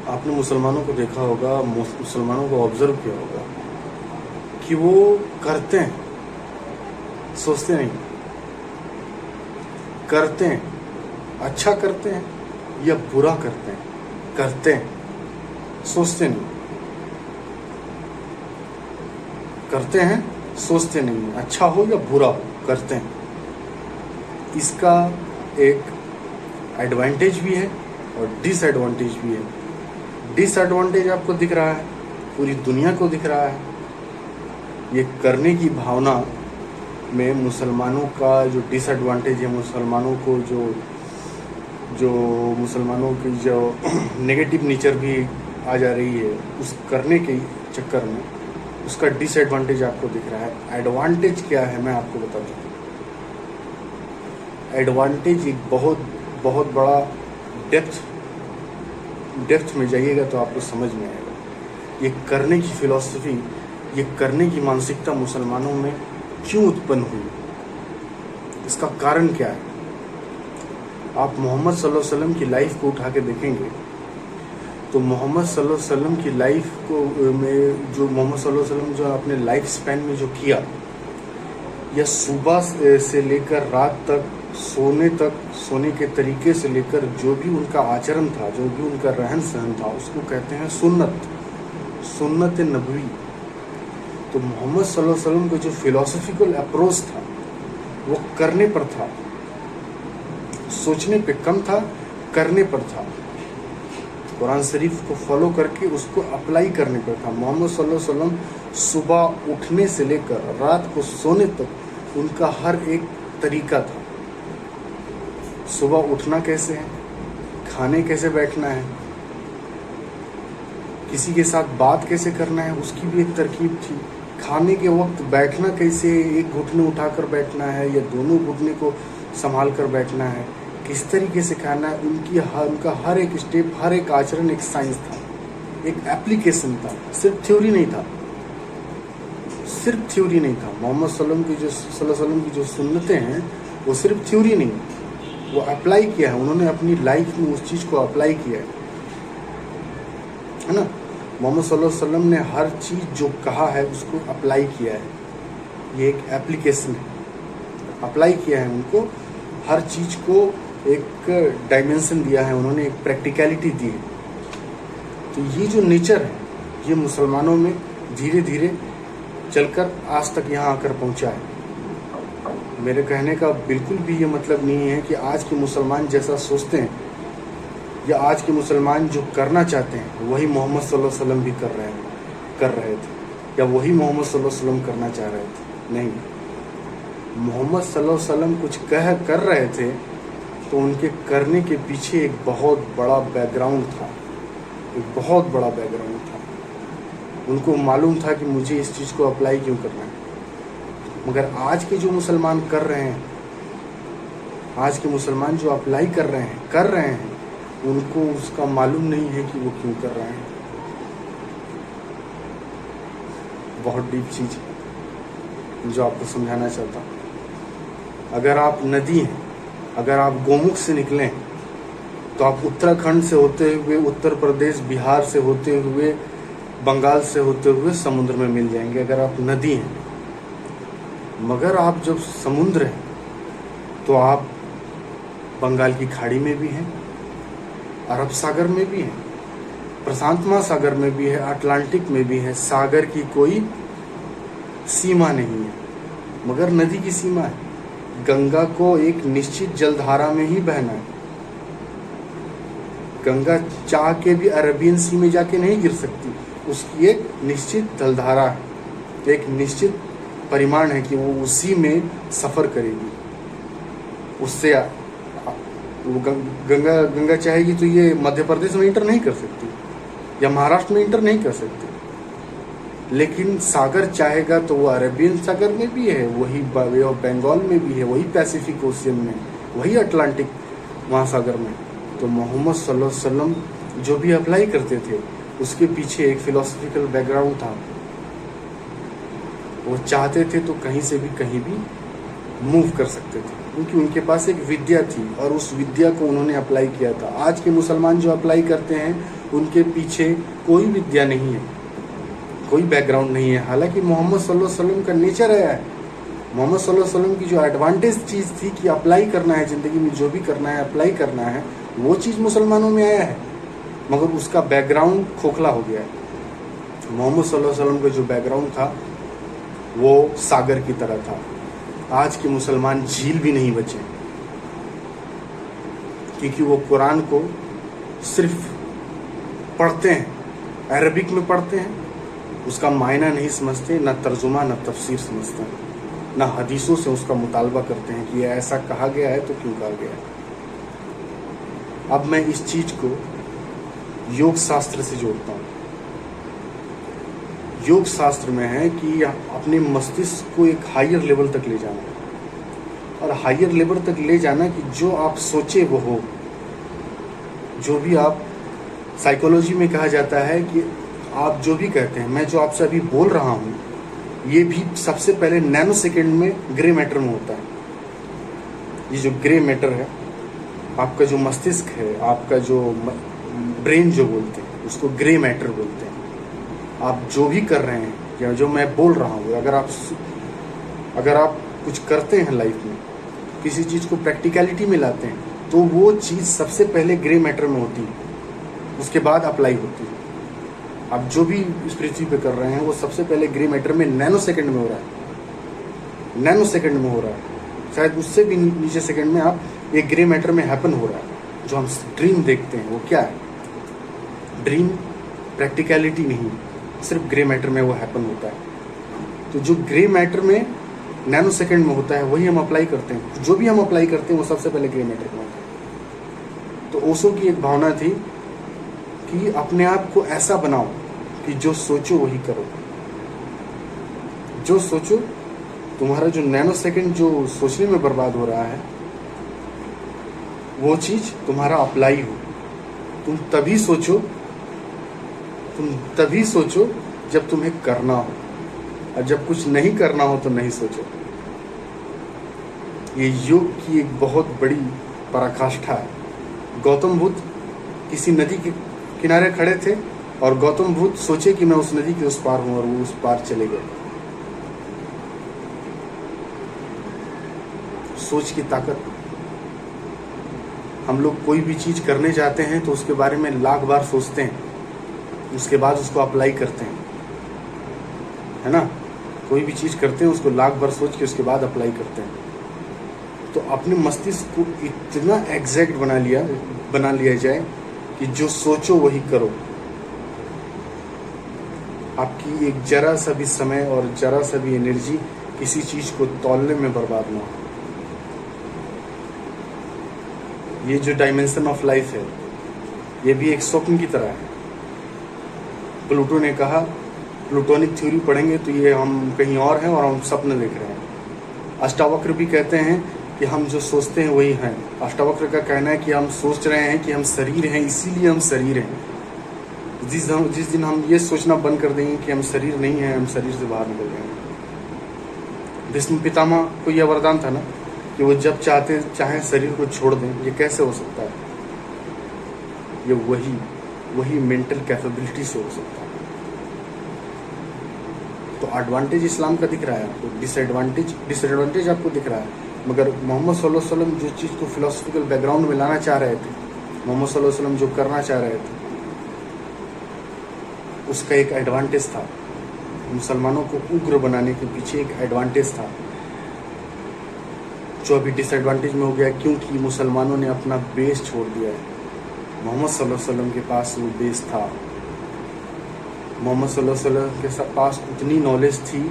आपने मुसलमानों को देखा होगा, मुसलमानों को ऑब्जर्व किया होगा कि वो करते हैं, सोचते नहीं। करते हैं, अच्छा करते हैं या बुरा करते हैं, करते हैं, सोचते नहीं। करते हैं, सोचते नहीं, अच्छा हो या बुरा हो, करते हैं। इसका एक एडवांटेज भी है और डिसएडवांटेज भी है। डिसएडवांटेज आपको दिख रहा है, पूरी दुनिया को दिख रहा है। ये करने की भावना में मुसलमानों का जो डिसएडवांटेज है, मुसलमानों को जो मुसलमानों की जो नेगेटिव नेचर भी आ जा रही है उस करने के चक्कर में, उसका डिसएडवांटेज आपको दिख रहा है। एडवांटेज क्या है मैं आपको बताता हूँ। एडवांटेज एक बहुत बड़ा डेप्थ में जाइएगा तो आपको समझ में आएगा। ये करने की फिलॉसफी, ये करने की मानसिकता मुसलमानों में क्यों उत्पन्न हुई, इसका कारण क्या है। आप मोहम्मद सल्लल्लाहु अलैहि वसल्लम की लाइफ को उठा के देखेंगे तो मोहम्मद सल्लल्लाहु अलैहि वसल्लम की लाइफ को में जो मोहम्मद सल्लल्लाहु अलैहि वसल्लम जो अपने लाइफ स्पैन में जो किया, या सुबह से लेकर रात तक, सोने के तरीके से लेकर जो भी उनका आचरण था, जो भी उनका रहन सहन था, उसको कहते हैं सुन्नत नबवी। तो मोहम्मद सल्लल्लाहु अलैहि वसल्लम का जो फिलॉसफिकल अप्रोच था वो करने पर था, सोचने पे कम था, करने पर था। कुरान शरीफ को फॉलो करके उसको अप्लाई करने पर था। मोहम्मद सल्लल्लाहु अलैहि वसल्लम सुबह उठने से लेकर रात को सोने तक उनका हर एक तरीका था। सुबह उठना कैसे है, खाने कैसे बैठना है, किसी के साथ बात कैसे करना है, उसकी भी एक तरकीब थी। खाने के वक्त बैठना कैसे, एक घुटने उठाकर बैठना है या दोनों घुटने को संभाल कर बैठना है, किस तरीके से खाना है, उनका हर एक स्टेप, हर एक आचरण एक साइंस था, एक एप्लीकेशन था, सिर्फ थ्योरी नहीं था। मोहम्मद सल्लल्लाहु अलैहि वसल्लम की जो सुन्नतें हैं वो सिर्फ थ्योरी नहीं, वो अप्लाई किया है, उन्होंने अपनी लाइफ में उस चीज़ को अप्लाई किया है ना। मोहम्मद सल्लल्लाहु अलैहि वसल्लम ने हर चीज़ जो कहा है उसको अप्लाई किया है, ये एक एप्लीकेशन है, अप्लाई किया है। उनको हर चीज़ को एक डायमेंशन दिया है, उन्होंने एक प्रैक्टिकलिटी दी है। तो ये जो नेचर है ये मुसलमानों में धीरे धीरे चलकर आज तक यहाँ आकर पहुँचा है। मेरे कहने का बिल्कुल भी ये मतलब नहीं है कि आज के मुसलमान जैसा सोचते हैं या आज के मुसलमान जो करना चाहते हैं वही मोहम्मद सल्लल्लाहु अलैहि वसल्लम भी कर रहे थे, या वही मोहम्मद सल्लल्लाहु अलैहि वसल्लम करना चाह रहे थे। नहीं, मोहम्मद सल्लल्लाहु अलैहि वसल्लम कुछ कर रहे थे तो उनके करने के पीछे एक बहुत बड़ा बैकग्राउंड था, एक बहुत बड़ा बैकग्राउंड था। उनको मालूम था कि मुझे इस चीज़ को अप्लाई क्यों करना है। मगर आज के जो मुसलमान कर रहे हैं, आज के मुसलमान जो अप्लाई कर रहे हैं, उनको उसका मालूम नहीं है कि वो क्यों कर रहे हैं। बहुत डीप चीज़ है जो आपको समझाना चाहता हूँ। अगर आप नदी हैं, अगर आप गोमुख से निकलें तो आप उत्तराखंड से होते हुए, उत्तर प्रदेश, बिहार से होते हुए, बंगाल से होते हुए समुद्र में मिल जाएंगे अगर आप नदी हैं। मगर आप जब समुद्र हैं तो आप बंगाल की खाड़ी में भी हैं, अरब सागर में भी हैं, प्रशांत महासागर में भी है, अटलांटिक में भी है। सागर की कोई सीमा नहीं है, मगर नदी की सीमा है। गंगा को एक निश्चित जलधारा में ही बहना है। गंगा चाह के भी अरेबियन सी में जाके नहीं गिर सकती, उसकी एक निश्चित जलधारा है, एक निश्चित परिमाण है कि वो उसी में सफ़र करेगी। उससे वो गंगा चाहेगी तो ये मध्य प्रदेश में इंटर नहीं कर सकती या महाराष्ट्र में इंटर नहीं कर सकती, लेकिन सागर चाहेगा तो वो अरेबियन सागर में भी है, वही बे ऑफ बंगाल में भी है, वही पैसिफिक ओशियन में, वही अटलांटिक महासागर में। तो मोहम्मद सल्लल्लाहु अलैहि वसल्लम जो भी अप्लाई करते थे उसके पीछे एक फिलोसफिकल बैकग्राउंड था। वो चाहते थे तो कहीं से भी कहीं भी मूव कर सकते थे, क्योंकि उनके पास एक विद्या थी और उस विद्या को उन्होंने अप्लाई किया था। आज के मुसलमान जो अप्लाई करते हैं उनके पीछे कोई विद्या नहीं है, कोई बैकग्राउंड नहीं है। हालांकि मोहम्मद सल्लल्लाहु अलैहि वसल्लम का नेचर है, मोहम्मद सल्लल्लाहु अलैहि वसल्लम की जो एडवांटेज चीज़ थी कि अप्लाई करना है ज़िंदगी में, जो भी करना है अप्लाई करना है, वो चीज़ मुसलमानों में आया है, मगर उसका बैकग्राउंड खोखला हो गया है। मोहम्मद सल्लल्लाहु अलैहि वसल्लम का जो बैकग्राउंड था वो सागर की तरह था। आज के मुसलमान झील भी नहीं बचे, क्योंकि वो कुरान को सिर्फ पढ़ते हैं, अरबिक में पढ़ते हैं, उसका मायना नहीं समझते, ना तर्जुमा ना तफसीर समझते हैं, ना हदीसों से उसका मुतालबा करते हैं कि ऐसा कहा गया है तो क्यों कहा गया है। अब मैं इस चीज़ को योग शास्त्र से जोड़ता हूँ। योग शास्त्र में है कि अपने मस्तिष्क को एक हायर लेवल तक ले जाना, और हायर लेवल तक ले जाना कि जो आप सोचे वो हो। जो भी आप, साइकोलॉजी में कहा जाता है कि आप जो भी कहते हैं, मैं जो आपसे अभी बोल रहा हूँ, ये भी सबसे पहले नैनो सेकेंड में ग्रे मैटर में होता है। ये जो ग्रे मैटर है, आपका जो मस्तिष्क है, आपका जो ब्रेन जो बोलते हैं, उसको ग्रे मैटर बोलते हैं। आप जो भी कर रहे हैं या जो मैं बोल रहा हूँ, अगर आप कुछ करते हैं लाइफ में, किसी चीज़ को प्रैक्टिकलिटी में लाते हैं, तो वो चीज़ सबसे पहले ग्रे मैटर में होती है, उसके बाद अप्लाई होती है। आप जो भी इस पृथ्वी पे कर रहे हैं वो सबसे पहले ग्रे मैटर में नैनो सेकंड में हो रहा है, नैनो सेकंड में हो रहा है, शायद उससे भी नीचे सेकंड में आप एक ग्रे मैटर में हैपन हो रहा है। जो हम ड्रीम देखते हैं वो क्या है? ड्रीम प्रैक्टिकलिटी नहीं, सिर्फ ग्रे मैटर में वो हैपन होता है। तो जो ग्रे मैटर में नैनो सेकंड में होता है वही हम अप्लाई करते हैं। जो भी हम अप्लाई करते हैं वो सबसे पहले ग्रे मैटर में होता है। तो ओशो की एक भावना थी कि अपने आप को ऐसा बनाओ कि जो सोचो वही करो। जो सोचो, तुम्हारा जो नैनो सेकंड जो सोचने में बर्बाद हो रहा है, वो चीज़ तुम्हारा अप्लाई हो। तुम तभी सोचो जब तुम्हें करना हो, और जब कुछ नहीं करना हो तो नहीं सोचो। ये योग की एक बहुत बड़ी पराकाष्ठा है। गौतम बुद्ध किसी नदी के किनारे खड़े थे और गौतम बुद्ध सोचे कि मैं उस नदी के उस पार हूं, और वो उस पार चले गए। सोच की ताकत। हम लोग कोई भी चीज करने जाते हैं तो उसके बारे में लाख बार सोचते हैं, उसके बाद उसको अप्लाई करते हैं, है ना। कोई भी चीज करते हैं उसको लाख बार सोच के उसके बाद अप्लाई करते हैं। तो अपने मस्तिष्क को इतना एग्जैक्ट बना लिया जाए कि जो सोचो वही करो। आपकी एक जरा सा भी समय और जरा सा भी एनर्जी किसी चीज को तौलने में बर्बाद ना हो। ये जो डायमेंशन ऑफ लाइफ है, ये भी एक स्वप्न की तरह है। प्लूटो ने कहा, प्लूटोनिक थ्योरी पढ़ेंगे तो ये हम कहीं और हैं और हम स्वप्न देख रहे हैं। अष्टावक्र भी कहते हैं कि हम जो सोचते हैं वही हैं। अष्टावक्र का कहना है कि हम सोच रहे हैं कि हम शरीर हैं, इसीलिए हम शरीर हैं। जिस दिन हम ये सोचना बंद कर देंगे कि हम शरीर नहीं हैं, हम शरीर से बाहर निकल जाएंगे। भीष्म पितामह को यह वरदान था ना कि वो जब चाहे शरीर को छोड़ दें। ये कैसे हो सकता है? ये वही मेंटल कैपेबिलिटी से हो सकता है। तो एडवांटेज इस्लाम का दिख रहा है आपको, डिसएडवांटेज आपको दिख रहा है। मगर मोहम्मद सल्लल्लाहु अलैहि वसल्लम जो चीज़ को फिलोसफिकल बैकग्राउंड में लाना चाह रहे थे, मोहम्मद सल्लल्लाहु अलैहि वसल्लम जो करना चाह रहे थे, उसका एक एडवांटेज था। मुसलमानों को उग्र बनाने के पीछे एक एडवांटेज था, जो अभी डिसएडवांटेज में हो गया, क्योंकि मुसलमानों ने अपना बेस छोड़ दिया है। मोहम्मद सल्लल्लाहु अलैहि वसल्लम के पास वो बेस था। मोहम्मद सल्लल्लाहु अलैहि वसल्लम के पास उतनी नॉलेज थी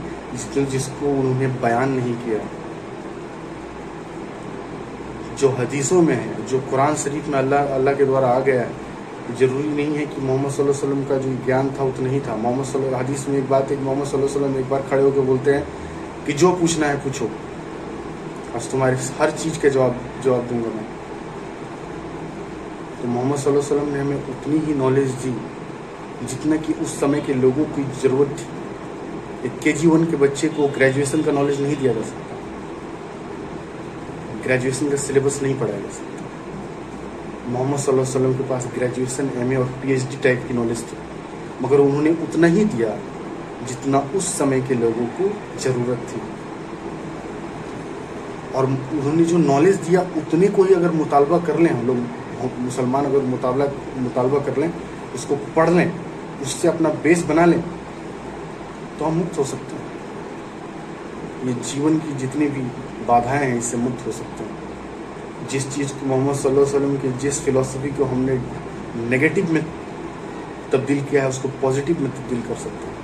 जिसको उन्होंने बयान नहीं किया। जो हदीसों में है, जो कुरान शरीफ में अल्लाह के द्वारा आ गया है, जरूरी नहीं है कि मोहम्मद सल्लल्लाहु अलैहि वसल्लम का जो ज्ञान था उतना ही था। हदीस में एक बात है कि मोहम्मद सल्लल्लाहु अलैहि वसल्लम एक बार खड़े होकर बोलते हैं कि जो पूछना है पूछो, आज तुम्हारी हर चीज़ का जवाब दूंगा मैं। तो मोहम्मद सल्लल्लाहु अलैहि वसल्लम ने हमें उतनी ही नॉलेज दी जितना कि उस समय के लोगों की ज़रूरत थी। एक KG1 के बच्चे को ग्रेजुएशन का नॉलेज नहीं दिया जा सकता, ग्रेजुएशन का सिलेबस नहीं पढ़ाया जा सकता। मोहम्मद सल्लल्लाहु अलैहि वसल्लम के पास ग्रेजुएशन, एमए और पीएचडी टाइप की नॉलेज थी, मगर उन्होंने उतना ही दिया जितना उस समय के लोगों को ज़रूरत थी। और उन्होंने जो नॉलेज दिया उतने को ही अगर मुतालबा कर लें, हम लोग मुसलमान अगर मुतालबा कर लें, उसको पढ़ लें, उससे अपना बेस बना लें, तो हम मुक्त हो सकते हैं। ये जीवन की जितनी भी बाधाएं हैं, इससे मुक्त हो सकते हैं। जिस चीज़ को मोहम्मद सल्लल्लाहु अलैहि वसल्लम के जिस फिलॉसफी को हमने नेगेटिव में तब्दील किया है, उसको पॉजिटिव में तब्दील कर सकते हैं।